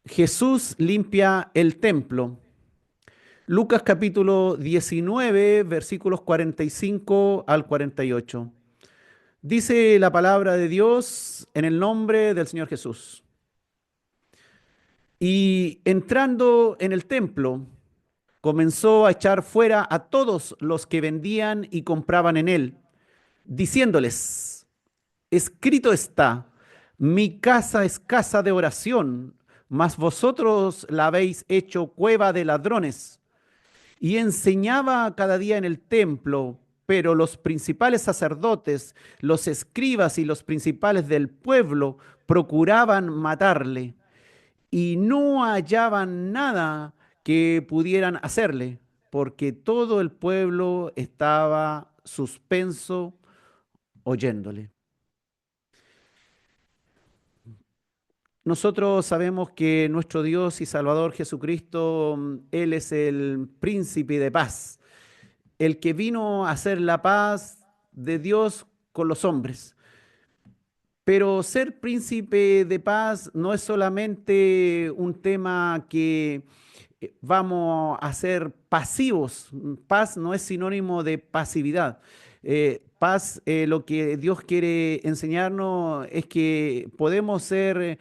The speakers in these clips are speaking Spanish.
Jesús limpia el templo. Lucas capítulo 19, versículos 45 al 48. Dice la palabra de Dios en el nombre del Señor Jesús. Y entrando en el templo, comenzó a echar fuera a todos los que vendían y compraban en él, diciéndoles, escrito está, mi casa es casa de oración, mas vosotros la habéis hecho cueva de ladrones. Y enseñaba cada día en el templo, pero los principales sacerdotes, los escribas y los principales del pueblo procuraban matarle y no hallaban nada que pudieran hacerle, porque todo el pueblo estaba suspenso oyéndole. Nosotros sabemos que nuestro Dios y Salvador Jesucristo, Él es el príncipe de paz, el que vino a hacer la paz de Dios con los hombres. Pero ser príncipe de paz no es solamente un tema que vamos a ser pasivos. Paz no es sinónimo de pasividad. Paz, lo que Dios quiere enseñarnos es que podemos ser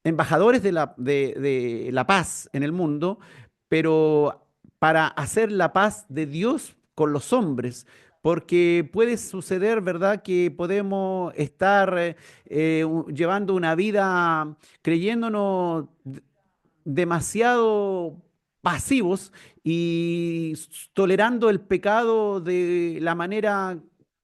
embajadores de la paz en el mundo, pero para hacer la paz de Dios con los hombres. Porque puede suceder, ¿verdad?, que podemos estar llevando una vida creyéndonos demasiado pasivos y tolerando el pecado de la manera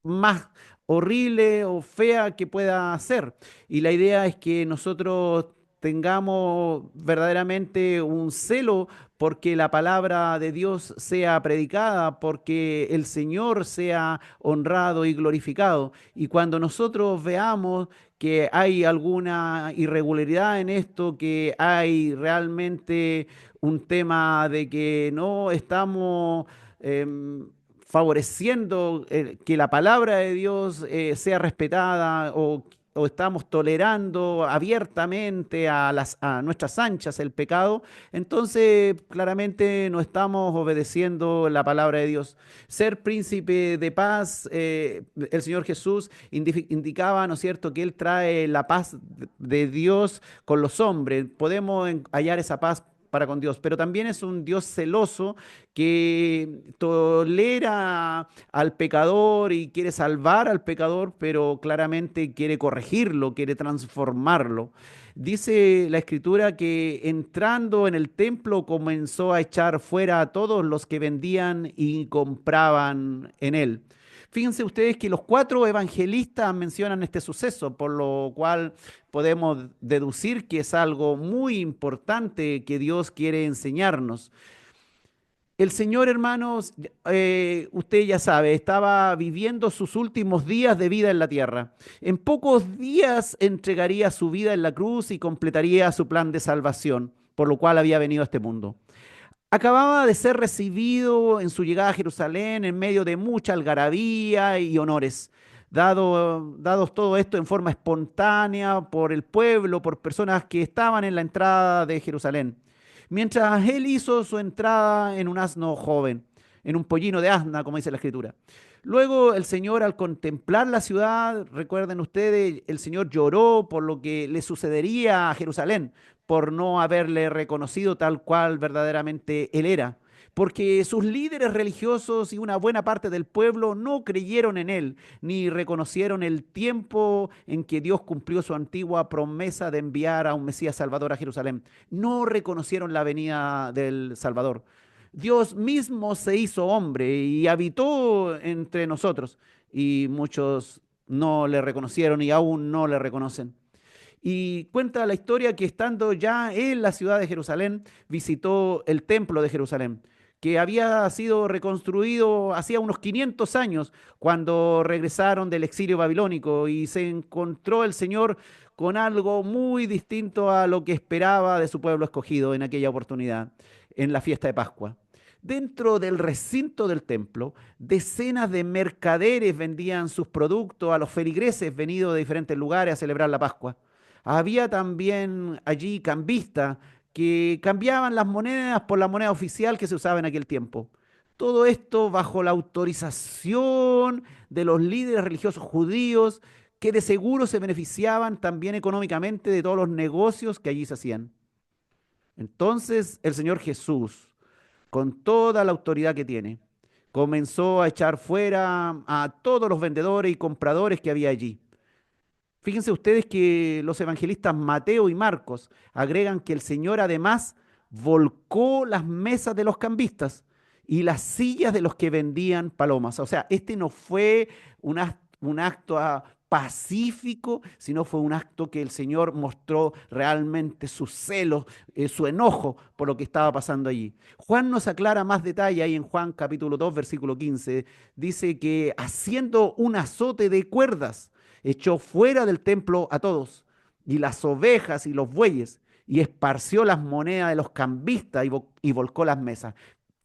más horrible o fea que pueda ser. Y la idea es que nosotros tengamos verdaderamente un celo porque la palabra de Dios sea predicada, porque el Señor sea honrado y glorificado. Y cuando nosotros veamos que hay alguna irregularidad en esto, que hay realmente un tema de que no estamos favoreciendo que la palabra de Dios sea respetada o estamos tolerando abiertamente a nuestras anchas el pecado, entonces claramente no estamos obedeciendo la palabra de Dios. Ser príncipe de paz, el Señor Jesús indicaba, ¿no es cierto?, que Él trae la paz de Dios con los hombres. Podemos hallar esa paz para con Dios, pero también es un Dios celoso que tolera al pecador y quiere salvar al pecador, pero claramente quiere corregirlo, quiere transformarlo. Dice la escritura que entrando en el templo comenzó a echar fuera a todos los que vendían y compraban en él. Fíjense ustedes que los cuatro evangelistas mencionan este suceso, por lo cual podemos deducir que es algo muy importante que Dios quiere enseñarnos. El Señor, hermanos, usted ya sabe, estaba viviendo sus últimos días de vida en la tierra. En pocos días entregaría su vida en la cruz y completaría su plan de salvación, por lo cual había venido a este mundo. Acababa de ser recibido en su llegada a Jerusalén en medio de mucha algarabía y honores. Dados todo esto en forma espontánea por el pueblo, por personas que estaban en la entrada de Jerusalén. Mientras él hizo su entrada en un asno joven, en un pollino de asna, como dice la escritura. Luego el Señor, al contemplar la ciudad, recuerden ustedes, el Señor lloró por lo que le sucedería a Jerusalén, por no haberle reconocido tal cual verdaderamente él era, porque sus líderes religiosos y una buena parte del pueblo no creyeron en él, ni reconocieron el tiempo en que Dios cumplió su antigua promesa de enviar a un Mesías Salvador a Jerusalén. No reconocieron la venida del Salvador. Dios mismo se hizo hombre y habitó entre nosotros, y muchos no le reconocieron y aún no le reconocen. Y cuenta la historia que estando ya en la ciudad de Jerusalén, visitó el templo de Jerusalén, que había sido reconstruido hacía unos 500 años cuando regresaron del exilio babilónico, y se encontró el Señor con algo muy distinto a lo que esperaba de su pueblo escogido en aquella oportunidad, en la fiesta de Pascua. Dentro del recinto del templo, decenas de mercaderes vendían sus productos a los feligreses venidos de diferentes lugares a celebrar la Pascua. Había también allí cambistas que cambiaban las monedas por la moneda oficial que se usaba en aquel tiempo. Todo esto bajo la autorización de los líderes religiosos judíos que de seguro se beneficiaban también económicamente de todos los negocios que allí se hacían. Entonces el Señor Jesús, con toda la autoridad que tiene, comenzó a echar fuera a todos los vendedores y compradores que había allí. Fíjense ustedes que los evangelistas Mateo y Marcos agregan que el Señor además volcó las mesas de los cambistas y las sillas de los que vendían palomas. O sea, este no fue un acto pacífico, sino fue un acto que el Señor mostró realmente su celo, su enojo por lo que estaba pasando allí. Juan nos aclara más detalle ahí en Juan capítulo 2, versículo 15. Dice que haciendo un azote de cuerdas, echó fuera del templo a todos, y las ovejas y los bueyes, y esparció las monedas de los cambistas y volcó las mesas.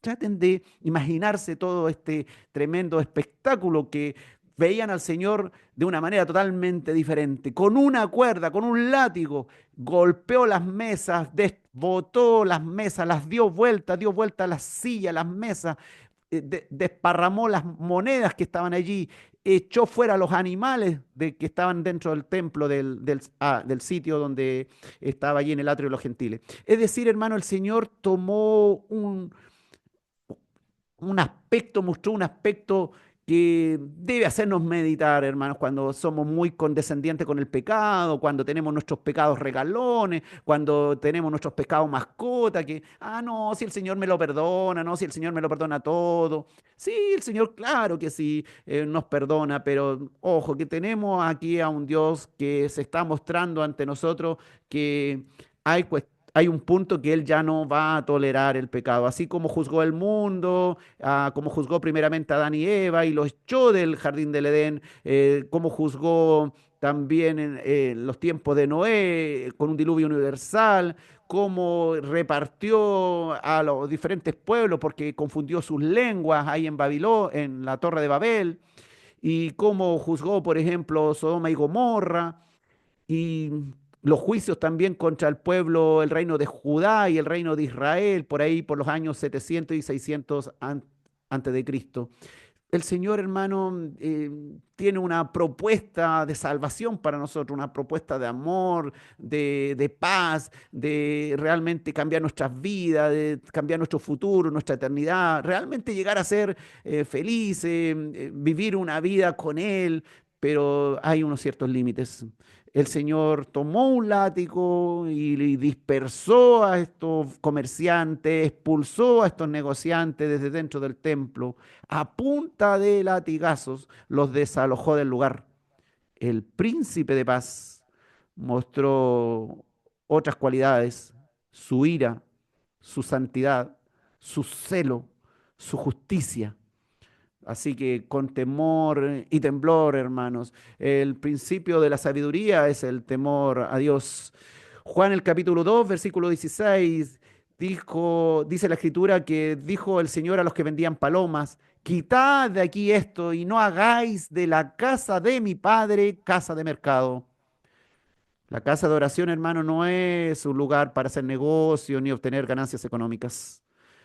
Traten de imaginarse todo este tremendo espectáculo que veían al Señor de una manera totalmente diferente. Con una cuerda, con un látigo, golpeó las mesas, desbotó las mesas, las dio vuelta las sillas, las mesas, desparramó las monedas que estaban allí, echó fuera los animales que estaban dentro del templo del sitio donde estaba allí en el atrio de los gentiles. Es decir, hermano, el Señor tomó un aspecto, mostró un aspecto que debe hacernos meditar, hermanos, cuando somos muy condescendientes con el pecado, cuando tenemos nuestros pecados regalones, cuando tenemos nuestros pecados mascota, que, no, si el Señor me lo perdona, no, si el Señor me lo perdona todo. Sí, el Señor, claro que sí, nos perdona, pero ojo, que tenemos aquí a un Dios que se está mostrando ante nosotros que hay un punto que Él ya no va a tolerar el pecado. Así como juzgó el mundo, como juzgó primeramente a Adán y Eva y los echó del jardín del Edén, como juzgó también en los tiempos de Noé con un diluvio universal, cómo repartió a los diferentes pueblos porque confundió sus lenguas ahí en Babilonia, en la Torre de Babel, y cómo juzgó, por ejemplo, Sodoma y Gomorra y los juicios también contra el pueblo, el reino de Judá y el reino de Israel, por ahí por los años 700 y 600 antes de Cristo. El Señor, hermano, tiene una propuesta de salvación para nosotros, una propuesta de amor, de paz, de realmente cambiar nuestras vidas, de cambiar nuestro futuro, nuestra eternidad, realmente llegar a ser felices, vivir una vida con Él, pero hay unos ciertos límites. El Señor tomó un látigo y dispersó a estos comerciantes, expulsó a estos negociantes desde dentro del templo. A punta de latigazos los desalojó del lugar. El príncipe de paz mostró otras cualidades, su ira, su santidad, su celo, su justicia. Así que con temor y temblor, hermanos, el principio de la sabiduría es el temor a Dios. Juan el capítulo 2, versículo 16, dice la escritura que dijo el Señor a los que vendían palomas, quitad de aquí esto y no hagáis de la casa de mi padre casa de mercado. La casa de oración, hermano, no es un lugar para hacer negocio ni obtener ganancias económicas.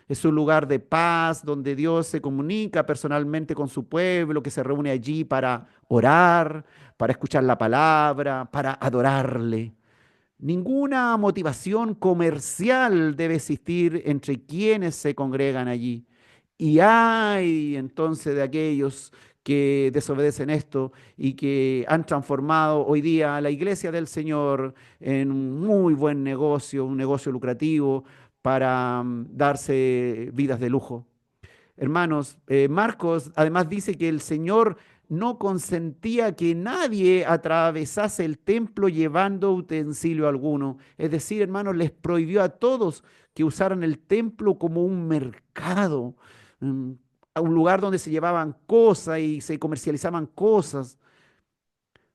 Es un lugar de paz donde Dios se comunica personalmente con su pueblo, que se reúne allí para orar, para escuchar la palabra, para adorarle. Ninguna motivación comercial debe existir entre quienes se congregan allí. Y hay entonces de aquellos que desobedecen esto y que han transformado hoy día la iglesia del Señor en un muy buen negocio, un negocio lucrativo para darse vidas de lujo. Hermanos, Marcos además dice que el Señor no consentía que nadie atravesase el templo llevando utensilio alguno. Es decir, hermanos, les prohibió a todos que usaran el templo como un mercado, mm, a un lugar donde se llevaban cosas y se comercializaban cosas.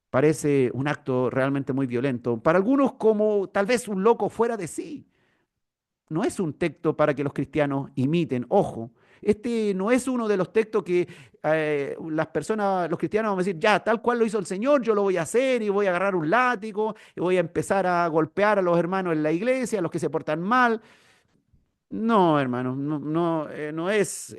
Parece un acto realmente muy violento. Para algunos como tal vez un loco fuera de sí. No es un texto para que los cristianos imiten, ojo, Este no es uno de los textos que las personas, los cristianos vamos a decir, ya, tal cual lo hizo el Señor, yo lo voy a hacer y voy a agarrar un látigo y voy a empezar a golpear a los hermanos en la iglesia, a los que se portan mal. No, hermano, no es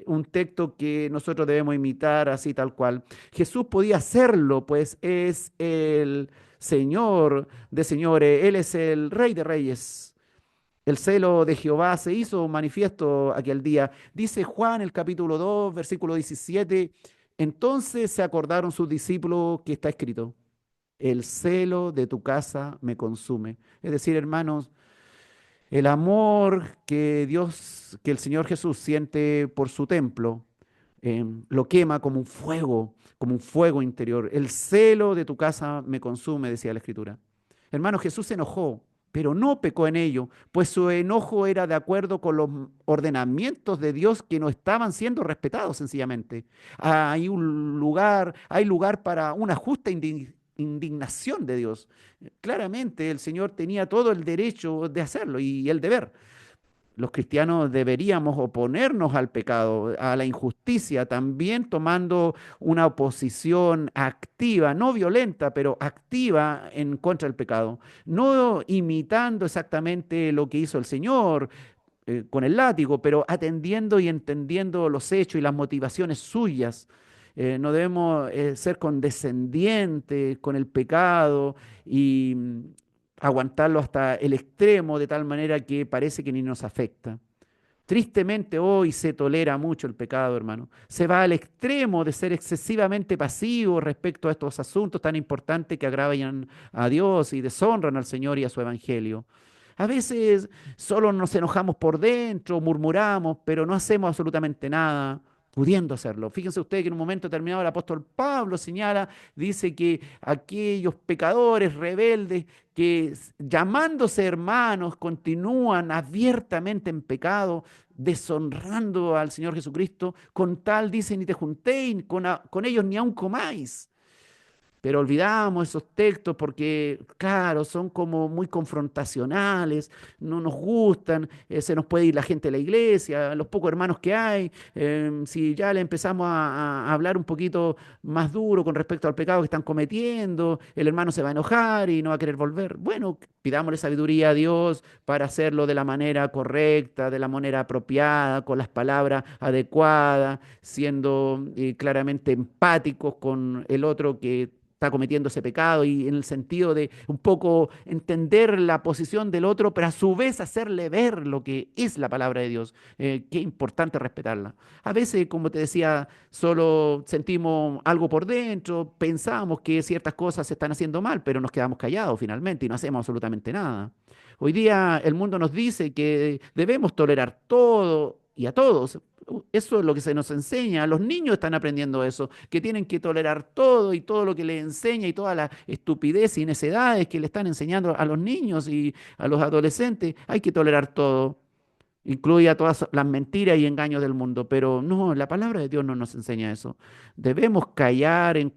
un texto que nosotros debemos imitar así tal cual. Jesús podía hacerlo, pues es el Señor de señores, Él es el Rey de reyes. El celo de Jehová se hizo manifiesto aquel día. Dice Juan el capítulo 2, versículo 17. Entonces se acordaron sus discípulos que está escrito, el celo de tu casa me consume. Es decir, hermanos, el amor que Dios, que el Señor Jesús siente por su templo, lo quema como un fuego interior. El celo de tu casa me consume, decía la Escritura. Hermano, Jesús se enojó, pero no pecó en ello, pues su enojo era de acuerdo con los ordenamientos de Dios que no estaban siendo respetados sencillamente. Hay lugar para una justa indignación de Dios. Claramente el Señor tenía todo el derecho de hacerlo y el deber. Los cristianos deberíamos oponernos al pecado, a la injusticia, también tomando una posición activa, no violenta, pero activa en contra del pecado, no imitando exactamente lo que hizo el Señor con el látigo, pero atendiendo y entendiendo los hechos y las motivaciones suyas. No debemos ser condescendientes con el pecado y aguantarlo hasta el extremo de tal manera que parece que ni nos afecta. Tristemente hoy se tolera mucho el pecado, hermano. Se va al extremo de ser excesivamente pasivo respecto a estos asuntos tan importantes que agravan a Dios y deshonran al Señor y a su evangelio. A veces solo nos enojamos por dentro, murmuramos, pero no hacemos absolutamente nada pudiendo hacerlo. Fíjense ustedes que en un momento determinado el apóstol Pablo señala, dice que aquellos pecadores rebeldes que llamándose hermanos continúan abiertamente en pecado, deshonrando al Señor Jesucristo, con tal dice, ni te juntéis con ellos ni aun comáis. Pero olvidamos esos textos porque, claro, son como muy confrontacionales, no nos gustan, se nos puede ir la gente de la iglesia, los pocos hermanos que hay. Si ya le empezamos a hablar un poquito más duro con respecto al pecado que están cometiendo, el hermano se va a enojar y no va a querer volver. Bueno, pidámosle sabiduría a Dios para hacerlo de la manera correcta, de la manera apropiada, con las palabras adecuadas, siendo claramente empáticos con el otro que está cometiendo ese pecado y en el sentido de un poco entender la posición del otro, pero a su vez hacerle ver lo que es la palabra de Dios. Qué importante respetarla. A veces, como te decía, solo sentimos algo por dentro, pensamos que ciertas cosas se están haciendo mal, pero nos quedamos callados finalmente y no hacemos absolutamente nada. Hoy día el mundo nos dice que debemos tolerar todo y a todos. Eso es lo que se nos enseña. Los niños están aprendiendo eso, que tienen que tolerar todo y todo lo que les enseña y toda la estupidez y necedades que le están enseñando a los niños y a los adolescentes. Hay que tolerar todo, incluye a todas las mentiras y engaños del mundo. Pero no, la palabra de Dios no nos enseña eso. Debemos callar em,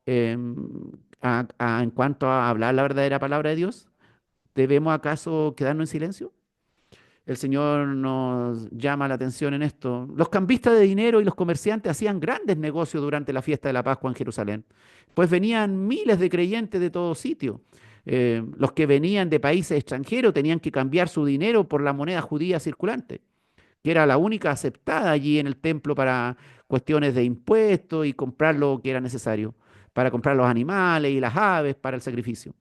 en cuanto a hablar la verdadera palabra de Dios. ¿Debemos acaso quedarnos en silencio? El Señor nos llama la atención en esto. Los cambistas de dinero y los comerciantes hacían grandes negocios durante la fiesta de la Pascua en Jerusalén, pues venían miles de creyentes de todo sitio. Los que venían de países extranjeros tenían que cambiar su dinero por la moneda judía circulante, que era la única aceptada allí en el templo para cuestiones de impuestos y comprar lo que era necesario, para comprar los animales y las aves para el sacrificio.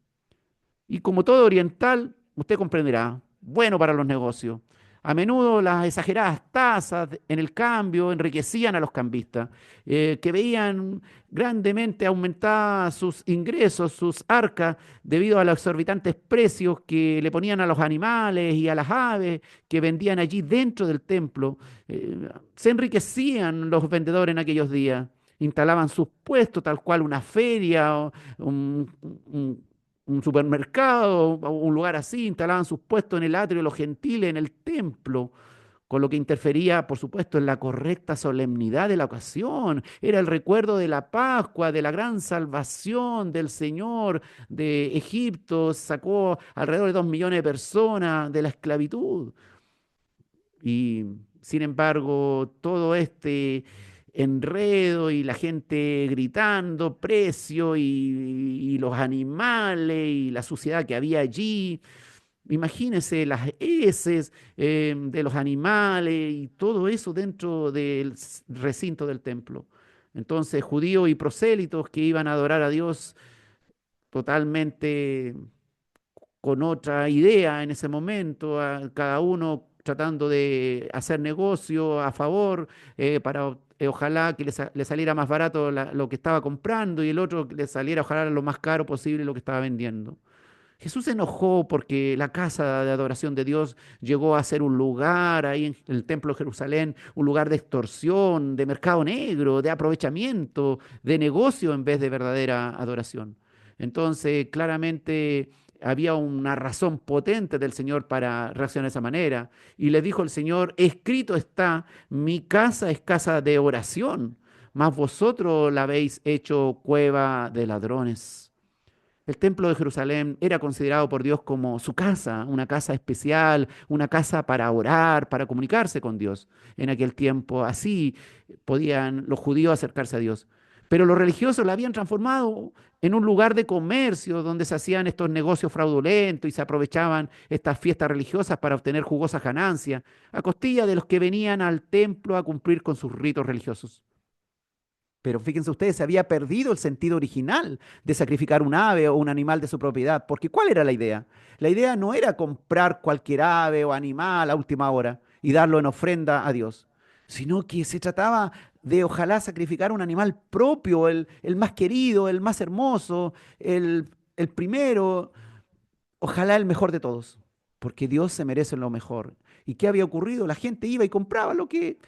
Y como todo oriental, usted comprenderá, bueno para los negocios. A menudo las exageradas tasas en el cambio enriquecían a los cambistas, que veían grandemente aumentadas sus ingresos, sus arcas, debido a los exorbitantes precios que le ponían a los animales y a las aves que vendían allí dentro del templo. Se enriquecían los vendedores en aquellos días, instalaban sus puestos tal cual una feria o un, un supermercado, o un lugar así, instalaban sus puestos en el atrio de los gentiles, en el templo, con lo que interfería, por supuesto, en la correcta solemnidad de la ocasión. Era el recuerdo de la Pascua, de la gran salvación del Señor de Egipto, sacó alrededor de 2 millones de personas de la esclavitud. Y Sin embargo, todo este enredo y la gente gritando precio y los animales y la suciedad que había allí, imagínense las heces de los animales y todo eso dentro del recinto del templo. Entonces, judíos y prosélitos que iban a adorar a Dios totalmente con otra idea en ese momento, cada uno tratando de hacer negocio a favor para ojalá que le saliera más barato lo que estaba comprando y el otro que le saliera ojalá lo más caro posible lo que estaba vendiendo. Jesús se enojó porque la casa de adoración de Dios llegó a ser un lugar ahí en el templo de Jerusalén, un lugar de extorsión, de mercado negro, de aprovechamiento, de negocio en vez de verdadera adoración. Entonces, claramente había una razón potente del Señor para reaccionar de esa manera. Y le dijo el Señor, escrito está, mi casa es casa de oración, mas vosotros la habéis hecho cueva de ladrones. El templo de Jerusalén era considerado por Dios como su casa, una casa especial, una casa para orar, para comunicarse con Dios. En aquel tiempo así podían los judíos acercarse a Dios. Pero los religiosos la habían transformado en un lugar de comercio donde se hacían estos negocios fraudulentos y se aprovechaban estas fiestas religiosas para obtener jugosas ganancias a costilla de los que venían al templo a cumplir con sus ritos religiosos. Pero fíjense ustedes, se había perdido el sentido original de sacrificar un ave o un animal de su propiedad, porque ¿cuál era la idea? La idea no era comprar cualquier ave o animal a última hora y darlo en ofrenda a Dios, sino que se trataba de ojalá sacrificar un animal propio, el más querido, el más hermoso, el primero, ojalá el mejor de todos, porque Dios se merece lo mejor. ¿Y qué había ocurrido? La gente iba y compraba lo que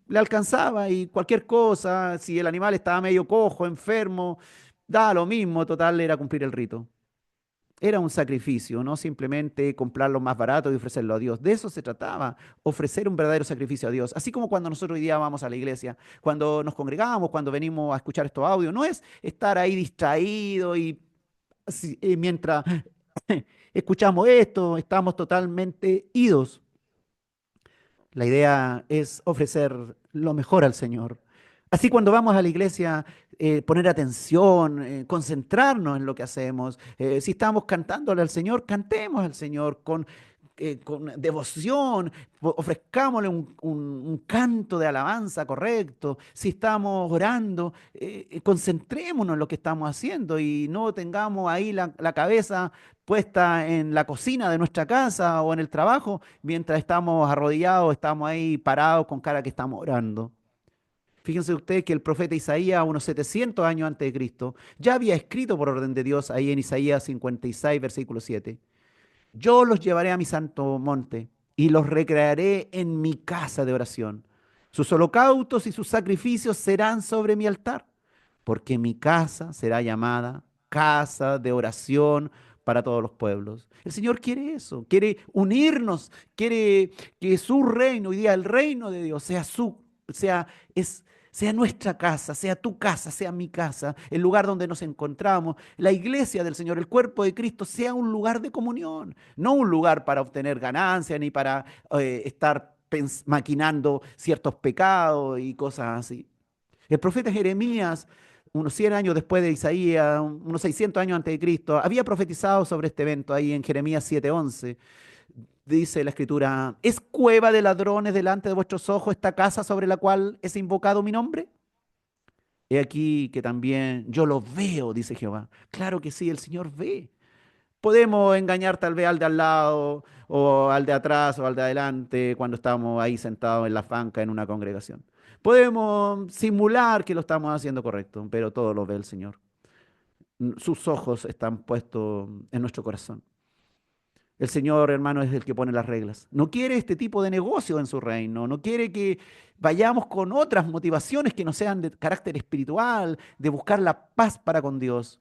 le alcanzaba y cualquier cosa, si el animal estaba medio cojo, enfermo, da lo mismo, total era cumplir el rito. Era un sacrificio, no simplemente comprar lo más barato y ofrecerlo a Dios. De eso se trataba, ofrecer un verdadero sacrificio a Dios. Así como cuando nosotros hoy día vamos a la iglesia, cuando nos congregamos, cuando venimos a escuchar estos audios, no es estar ahí distraído y mientras escuchamos esto, estamos totalmente idos. La idea es ofrecer lo mejor al Señor. Así cuando vamos a la iglesia, poner atención, concentrarnos en lo que hacemos. Si estamos cantándole al Señor, cantemos al Señor con devoción, ofrezcámosle un canto de alabanza correcto. Si estamos orando, concentrémonos en lo que estamos haciendo y no tengamos ahí la cabeza puesta en la cocina de nuestra casa o en el trabajo, mientras estamos arrodillados, estamos ahí parados con cara que estamos orando. Fíjense ustedes que el profeta Isaías, unos 700 años antes de Cristo, ya había escrito por orden de Dios ahí en Isaías 56, versículo 7. Yo los llevaré a mi santo monte y los recrearé en mi casa de oración. Sus holocaustos y sus sacrificios serán sobre mi altar, porque mi casa será llamada casa de oración para todos los pueblos. El Señor quiere eso, quiere unirnos, quiere que su reino, hoy día el reino de Dios, sea, sea nuestra casa, sea tu casa, sea mi casa, el lugar donde nos encontramos, la iglesia del Señor, el cuerpo de Cristo, sea un lugar de comunión, no un lugar para obtener ganancia ni para estar maquinando ciertos pecados y cosas así. El profeta Jeremías, unos 100 años después de Isaías, unos 600 años antes de Cristo, había profetizado sobre este evento ahí en Jeremías 7:11. Dice la escritura, ¿es cueva de ladrones delante de vuestros ojos esta casa sobre la cual es invocado mi nombre? He aquí que también yo lo veo, dice Jehová. Claro que sí, el Señor ve. Podemos engañar tal vez al de al lado o al de atrás o al de adelante cuando estamos ahí sentados en la banca en una congregación. Podemos simular que lo estamos haciendo correcto, pero todo lo ve el Señor. Sus ojos están puestos en nuestro corazón. El Señor, hermano, es el que pone las reglas. No quiere este tipo de negocio en su reino. No quiere que vayamos con otras motivaciones que no sean de carácter espiritual, de buscar la paz para con Dios.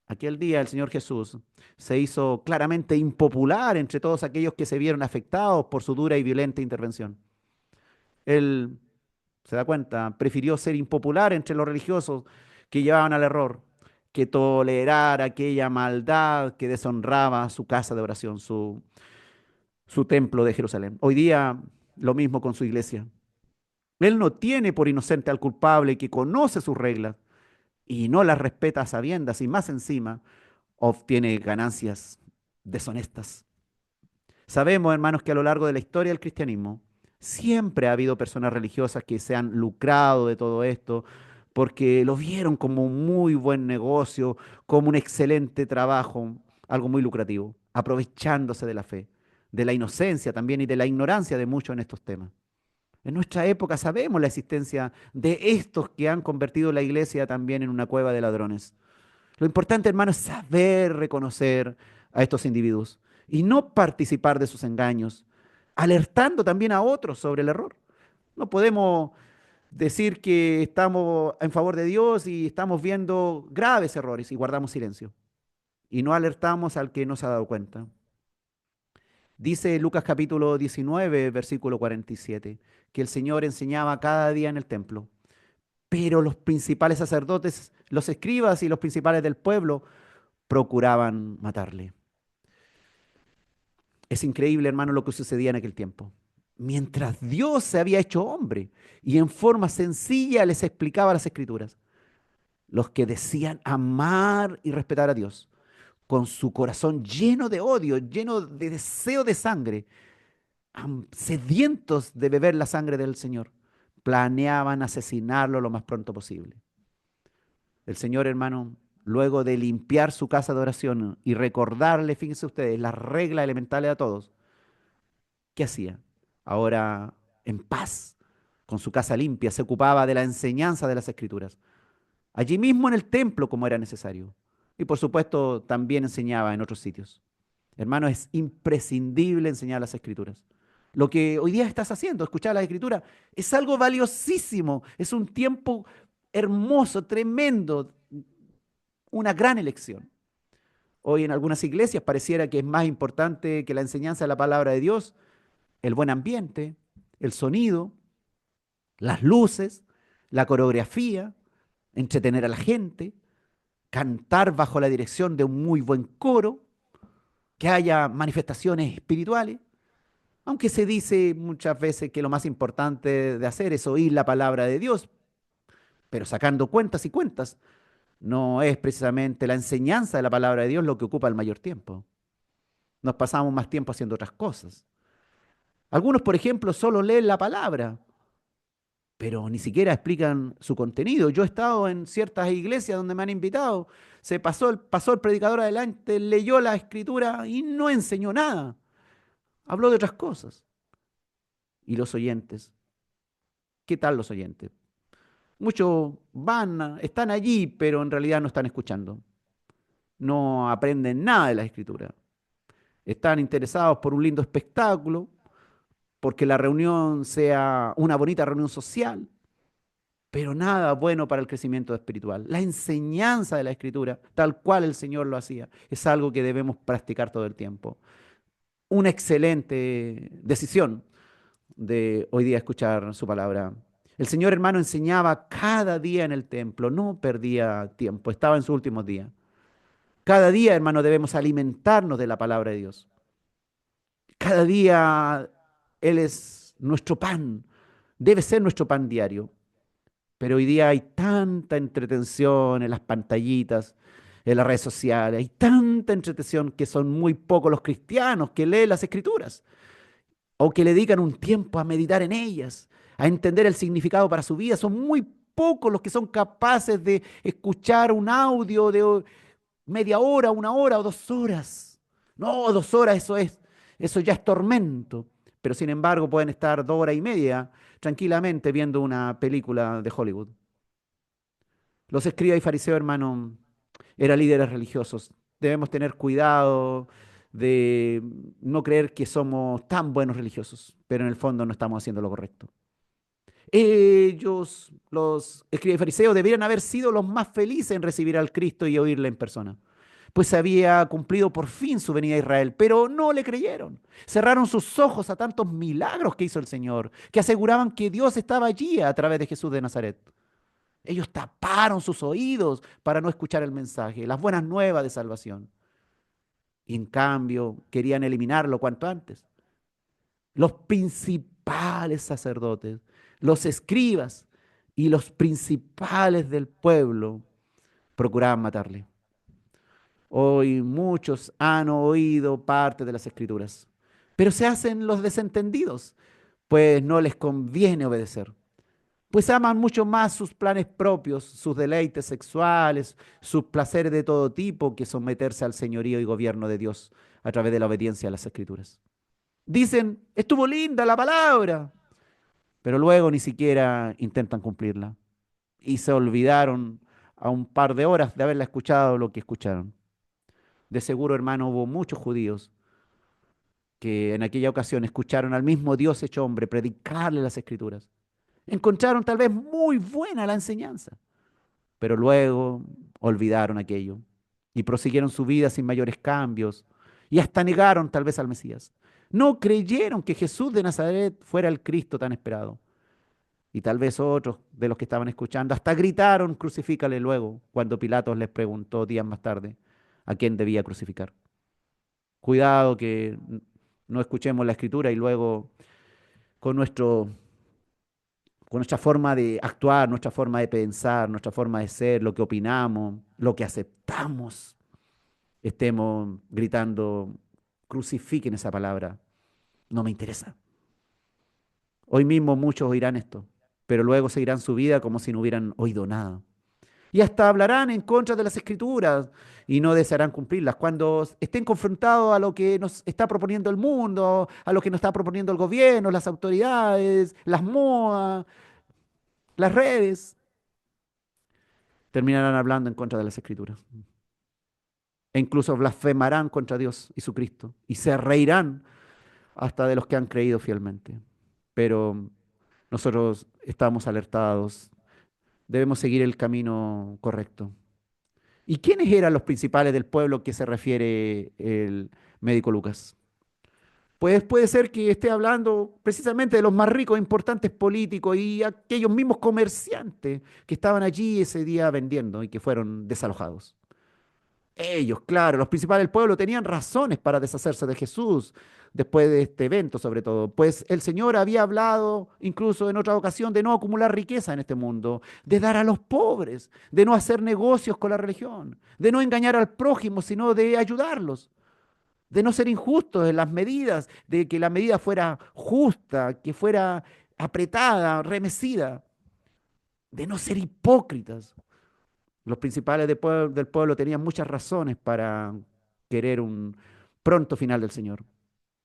Aquel día el Señor Jesús se hizo claramente impopular entre todos aquellos que se vieron afectados por su dura y violenta intervención. Él, se da cuenta, prefirió ser impopular entre los religiosos que llevaban al error, que tolerar aquella maldad que deshonraba su casa de oración, su templo de Jerusalén. Hoy día lo mismo con su iglesia. Él no tiene por inocente al culpable que conoce sus reglas y no las respeta a sabiendas y más encima obtiene ganancias deshonestas. Sabemos, hermanos, que a lo largo de la historia del cristianismo siempre ha habido personas religiosas que se han lucrado de todo esto porque lo vieron como un muy buen negocio, como un excelente trabajo, algo muy lucrativo, aprovechándose de la fe, de la inocencia también y de la ignorancia de muchos en estos temas. En nuestra época sabemos la existencia de estos que han convertido la iglesia también en una cueva de ladrones. Lo importante, hermano, es saber reconocer a estos individuos y no participar de sus engaños, alertando también a otros sobre el error. No podemos decir que estamos en favor de Dios y estamos viendo graves errores y guardamos silencio y no alertamos al que no se ha dado cuenta. Dice Lucas capítulo 19, versículo 47, que el Señor enseñaba cada día en el templo, pero los principales sacerdotes, los escribas y los principales del pueblo procuraban matarle. Es increíble, hermano, lo que sucedía en aquel tiempo. Mientras Dios se había hecho hombre y en forma sencilla les explicaba las escrituras, los que decían amar y respetar a Dios, con su corazón lleno de odio, lleno de deseo de sangre, sedientos de beber la sangre del Señor, planeaban asesinarlo lo más pronto posible. El Señor, hermano, luego de limpiar su casa de oración y recordarle, fíjense ustedes, las reglas elementales a todos, ¿qué hacía? Ahora, en paz, con su casa limpia, se ocupaba de la enseñanza de las Escrituras. Allí mismo en el templo, como era necesario. Y por supuesto, también enseñaba en otros sitios. Hermano, es imprescindible enseñar las Escrituras. Lo que hoy día estás haciendo, escuchar las Escrituras, es algo valiosísimo. Es un tiempo hermoso, tremendo, una gran elección. Hoy en algunas iglesias pareciera que es más importante que la enseñanza de la palabra de Dios, el buen ambiente, el sonido, las luces, la coreografía, entretener a la gente, cantar bajo la dirección de un muy buen coro, que haya manifestaciones espirituales, aunque se dice muchas veces que lo más importante de hacer es oír la palabra de Dios, pero sacando cuentas y cuentas, no es precisamente la enseñanza de la palabra de Dios lo que ocupa el mayor tiempo. Nos pasamos más tiempo haciendo otras cosas. Algunos, por ejemplo, solo leen la palabra, pero ni siquiera explican su contenido. Yo he estado en ciertas iglesias donde me han invitado, pasó el predicador adelante, leyó la escritura y no enseñó nada. Habló de otras cosas. ¿Y los oyentes? ¿Qué tal los oyentes? Muchos están allí, pero en realidad no están escuchando. No aprenden nada de la escritura. Están interesados por un lindo espectáculo, porque la reunión sea una bonita reunión social, pero nada bueno para el crecimiento espiritual. La enseñanza de la escritura, tal cual el Señor lo hacía, es algo que debemos practicar todo el tiempo. Una excelente decisión de hoy día escuchar su palabra. El Señor, hermano, enseñaba cada día en el templo, no perdía tiempo, estaba en sus últimos días. Cada día, hermano, debemos alimentarnos de la palabra de Dios. Cada día Él es nuestro pan, debe ser nuestro pan diario. Pero hoy día hay tanta entretención en las pantallitas, en las redes sociales, hay tanta entretención que son muy pocos los cristianos que leen las escrituras o que le dedican un tiempo a meditar en ellas, a entender el significado para su vida. Son muy pocos los que son capaces de escuchar un audio de media hora, una hora o 2 horas. No, 2 horas, eso ya es tormento. Pero sin embargo pueden estar 2 horas y media tranquilamente viendo una película de Hollywood. Los escribas y fariseos, hermano, eran líderes religiosos. Debemos tener cuidado de no creer que somos tan buenos religiosos, pero en el fondo no estamos haciendo lo correcto. Ellos, los escribas y fariseos, debieran haber sido los más felices en recibir al Cristo y oírle en persona, pues se había cumplido por fin su venida a Israel, pero no le creyeron. Cerraron sus ojos a tantos milagros que hizo el Señor, que aseguraban que Dios estaba allí a través de Jesús de Nazaret. Ellos taparon sus oídos para no escuchar el mensaje, las buenas nuevas de salvación. Y en cambio querían eliminarlo cuanto antes. Los principales principales sacerdotes, los escribas y los principales del pueblo procuraban matarle. Hoy muchos han oído parte de las escrituras, pero se hacen los desentendidos, pues no les conviene obedecer. Pues aman mucho más sus planes propios, sus deleites sexuales, sus placeres de todo tipo, que someterse al señorío y gobierno de Dios a través de la obediencia a las escrituras. Dicen, estuvo linda la palabra, pero luego ni siquiera intentan cumplirla. Y se olvidaron a un par de horas de haberla escuchado lo que escucharon. De seguro, hermano, hubo muchos judíos que en aquella ocasión escucharon al mismo Dios hecho hombre predicarle las escrituras. Encontraron tal vez muy buena la enseñanza, pero luego olvidaron aquello y prosiguieron su vida sin mayores cambios y hasta negaron tal vez al Mesías. No creyeron que Jesús de Nazaret fuera el Cristo tan esperado. Y tal vez otros de los que estaban escuchando hasta gritaron, crucifícale luego, cuando Pilatos les preguntó días más tarde a quién debía crucificar. Cuidado que no escuchemos la escritura y luego con con nuestra forma de actuar, nuestra forma de pensar, nuestra forma de ser, lo que opinamos, lo que aceptamos, estemos gritando, crucifiquen esa palabra, no me interesa. Hoy mismo muchos oirán esto, pero luego seguirán su vida como si no hubieran oído nada. Y hasta hablarán en contra de las escrituras y no desearán cumplirlas. Cuando estén confrontados a lo que nos está proponiendo el mundo, a lo que nos está proponiendo el gobierno, las autoridades, las modas, las redes, terminarán hablando en contra de las escrituras. E incluso blasfemarán contra Dios y su Cristo y se reirán hasta de los que han creído fielmente. Pero nosotros estamos alertados, debemos seguir el camino correcto. ¿Y quiénes eran los principales del pueblo que se refiere el médico Lucas? Pues puede ser que esté hablando precisamente de los más ricos, importantes políticos y aquellos mismos comerciantes que estaban allí ese día vendiendo y que fueron desalojados. Ellos, claro, los principales del pueblo tenían razones para deshacerse de Jesús después de este evento, sobre todo, pues el Señor había hablado incluso en otra ocasión de no acumular riqueza en este mundo, de dar a los pobres, de no hacer negocios con la religión, de no engañar al prójimo, sino de ayudarlos, de no ser injustos en las medidas, de que la medida fuera justa, que fuera apretada, remecida, de no ser hipócritas. Los principales del pueblo tenían muchas razones para querer un pronto final del Señor.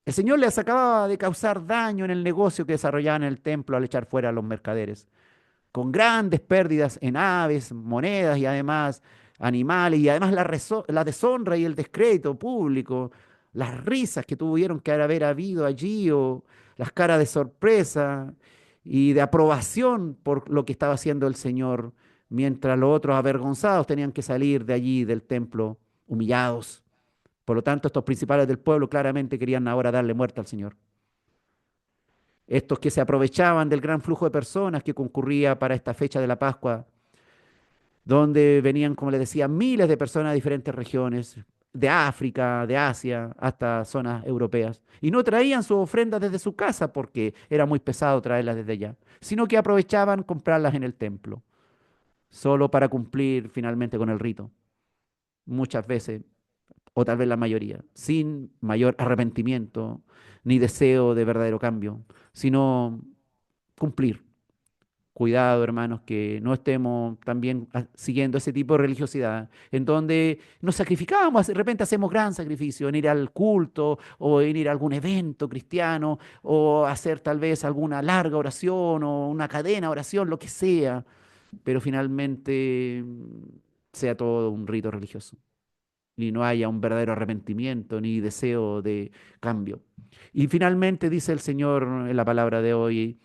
El Señor les acababa de causar daño en el negocio que desarrollaban en el templo al echar fuera a los mercaderes, con grandes pérdidas en aves, monedas y además animales, y además la deshonra y el descrédito público, las risas que tuvieron que haber habido allí, o las caras de sorpresa y de aprobación por lo que estaba haciendo el Señor, mientras los otros avergonzados tenían que salir de allí del templo humillados. Por lo tanto, estos principales del pueblo claramente querían ahora darle muerte al Señor. Estos que se aprovechaban del gran flujo de personas que concurría para esta fecha de la Pascua, donde venían, como les decía, miles de personas de diferentes regiones, de África, de Asia, hasta zonas europeas. Y no traían sus ofrendas desde su casa porque era muy pesado traerlas desde allá, sino que aprovechaban comprarlas en el templo, solo para cumplir finalmente con el rito. Muchas veces, o tal vez la mayoría, sin mayor arrepentimiento ni deseo de verdadero cambio, sino cumplir. Cuidado, hermanos, que no estemos también siguiendo ese tipo de religiosidad, en donde nos sacrificamos, de repente hacemos gran sacrificio en ir al culto o en ir a algún evento cristiano o hacer tal vez alguna larga oración o una cadena de oración, lo que sea, pero finalmente sea todo un rito religioso y no haya un verdadero arrepentimiento ni deseo de cambio. Y finalmente dice el Señor en la palabra de hoy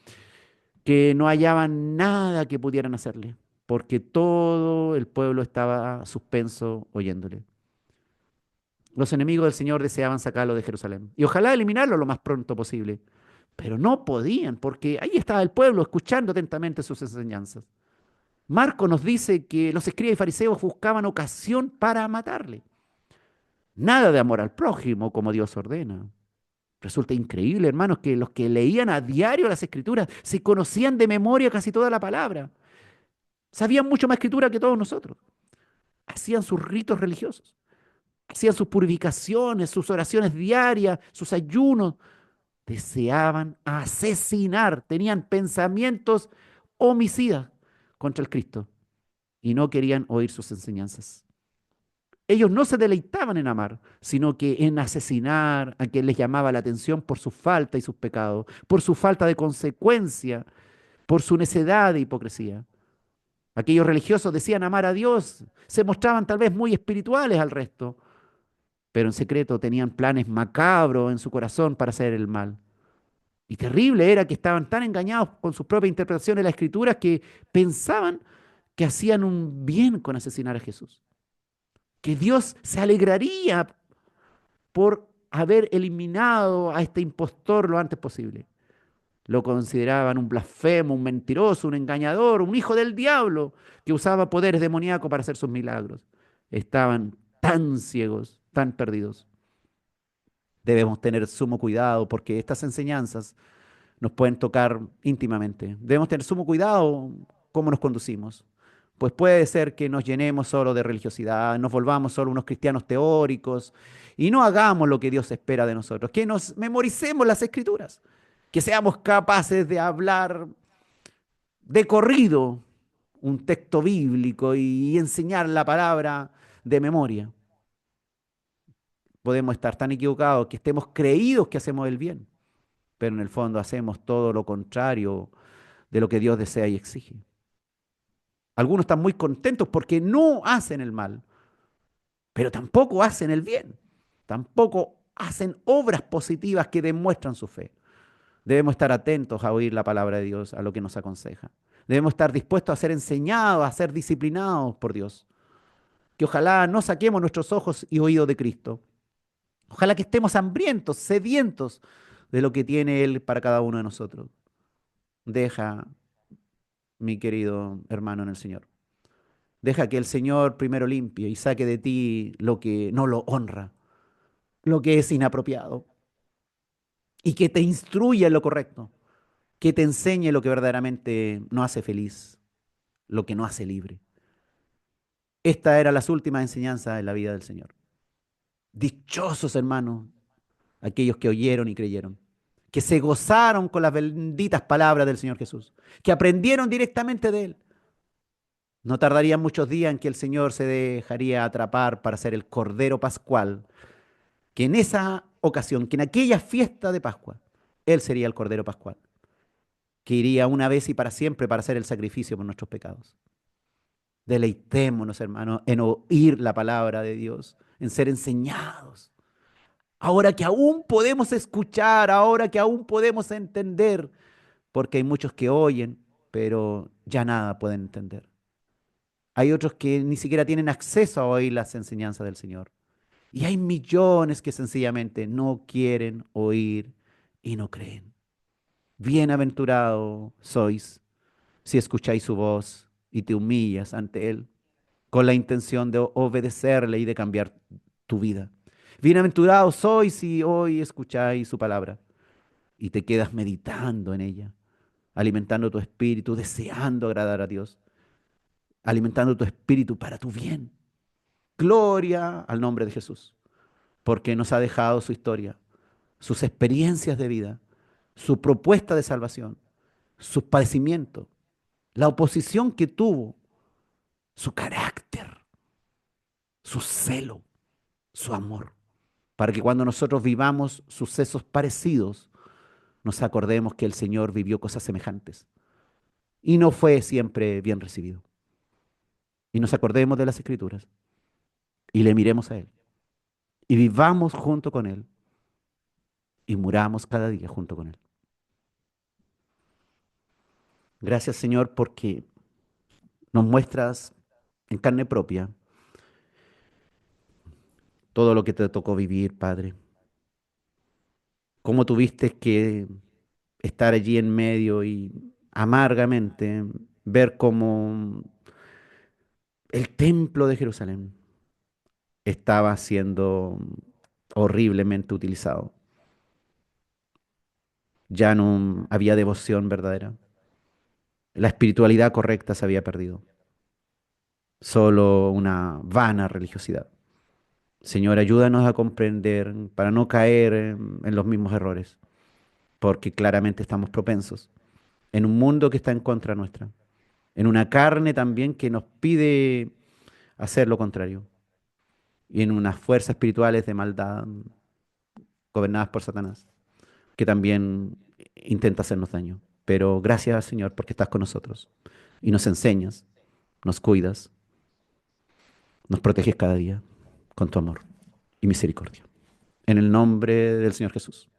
que no hallaban nada que pudieran hacerle, porque todo el pueblo estaba suspenso oyéndole. Los enemigos del Señor deseaban sacarlo de Jerusalén y ojalá eliminarlo lo más pronto posible, pero no podían, porque ahí estaba el pueblo escuchando atentamente sus enseñanzas. Marco nos dice que los escribas y fariseos buscaban ocasión para matarle. Nada de amor al prójimo como Dios ordena. Resulta increíble, hermanos, que los que leían a diario las escrituras se conocían de memoria casi toda la palabra. Sabían mucho más escritura que todos nosotros. Hacían sus ritos religiosos, hacían sus purificaciones, sus oraciones diarias, sus ayunos. Deseaban asesinar, tenían pensamientos homicidas contra el Cristo y no querían oír sus enseñanzas. Ellos no se deleitaban en amar, sino que en asesinar a quien les llamaba la atención por su falta y sus pecados, por su falta de consecuencia, por su necedad e hipocresía. Aquellos religiosos decían amar a Dios, se mostraban tal vez muy espirituales al resto, pero en secreto tenían planes macabros en su corazón para hacer el mal. Y terrible era que estaban tan engañados con sus propias interpretaciones de las escrituras que pensaban que hacían un bien con asesinar a Jesús, que Dios se alegraría por haber eliminado a este impostor lo antes posible. Lo consideraban un blasfemo, un mentiroso, un engañador, un hijo del diablo que usaba poderes demoníacos para hacer sus milagros. Estaban tan ciegos, tan perdidos. Debemos tener sumo cuidado porque estas enseñanzas nos pueden tocar íntimamente. Debemos tener sumo cuidado cómo nos conducimos. Pues puede ser que nos llenemos solo de religiosidad, nos volvamos solo unos cristianos teóricos y no hagamos lo que Dios espera de nosotros, que nos memoricemos las escrituras, que seamos capaces de hablar de corrido un texto bíblico y enseñar la palabra de memoria. Podemos estar tan equivocados que estemos creídos que hacemos el bien, pero en el fondo hacemos todo lo contrario de lo que Dios desea y exige. Algunos están muy contentos porque no hacen el mal, pero tampoco hacen el bien. Tampoco hacen obras positivas que demuestran su fe. Debemos estar atentos a oír la palabra de Dios, a lo que nos aconseja. Debemos estar dispuestos a ser enseñados, a ser disciplinados por Dios. Que ojalá no saquemos nuestros ojos y oídos de Cristo. Ojalá que estemos hambrientos, sedientos de lo que tiene Él para cada uno de nosotros. Deja, mi querido hermano en el Señor. Deja que el Señor primero limpie y saque de ti lo que no lo honra, lo que es inapropiado, y que te instruya en lo correcto, que te enseñe lo que verdaderamente no hace feliz, lo que no hace libre. Esta era las últimas enseñanzas en la vida del Señor. Dichosos, hermanos, aquellos que oyeron y creyeron, que se gozaron con las benditas palabras del Señor Jesús, que aprendieron directamente de Él. No tardarían muchos días en que el Señor se dejaría atrapar para ser el Cordero Pascual, que en esa ocasión, que en aquella fiesta de Pascua, Él sería el Cordero Pascual, que iría una vez y para siempre para hacer el sacrificio por nuestros pecados. Deleitémonos, hermanos, en oír la palabra de Dios, en ser enseñados. Ahora que aún podemos escuchar, ahora que aún podemos entender, porque hay muchos que oyen, pero ya nada pueden entender. Hay otros que ni siquiera tienen acceso a oír las enseñanzas del Señor. Y hay millones que sencillamente no quieren oír y no creen. Bienaventurados sois si escucháis su voz y te humillas ante Él con la intención de obedecerle y de cambiar tu vida. Bienaventurados sois si hoy escucháis su palabra y te quedas meditando en ella, alimentando tu espíritu, deseando agradar a Dios, alimentando tu espíritu para tu bien. Gloria al nombre de Jesús, porque nos ha dejado su historia, sus experiencias de vida, su propuesta de salvación, sus padecimientos, la oposición que tuvo, su carácter, su celo, su amor, para que cuando nosotros vivamos sucesos parecidos, nos acordemos que el Señor vivió cosas semejantes y no fue siempre bien recibido. Y nos acordemos de las Escrituras y le miremos a Él y vivamos junto con Él y muramos cada día junto con Él. Gracias, Señor, porque nos muestras en carne propia todo lo que te tocó vivir, Padre. Cómo tuviste que estar allí en medio y amargamente ver cómo el templo de Jerusalén estaba siendo horriblemente utilizado. Ya no había devoción verdadera. La espiritualidad correcta se había perdido. Solo una vana religiosidad. Señor, ayúdanos a comprender para no caer en los mismos errores, porque claramente estamos propensos en un mundo que está en contra nuestra, en una carne también que nos pide hacer lo contrario, y en unas fuerzas espirituales de maldad gobernadas por Satanás, que también intenta hacernos daño. Pero gracias, Señor, porque estás con nosotros y nos enseñas, nos cuidas, nos proteges cada día con tu amor y misericordia. En el nombre del Señor Jesús.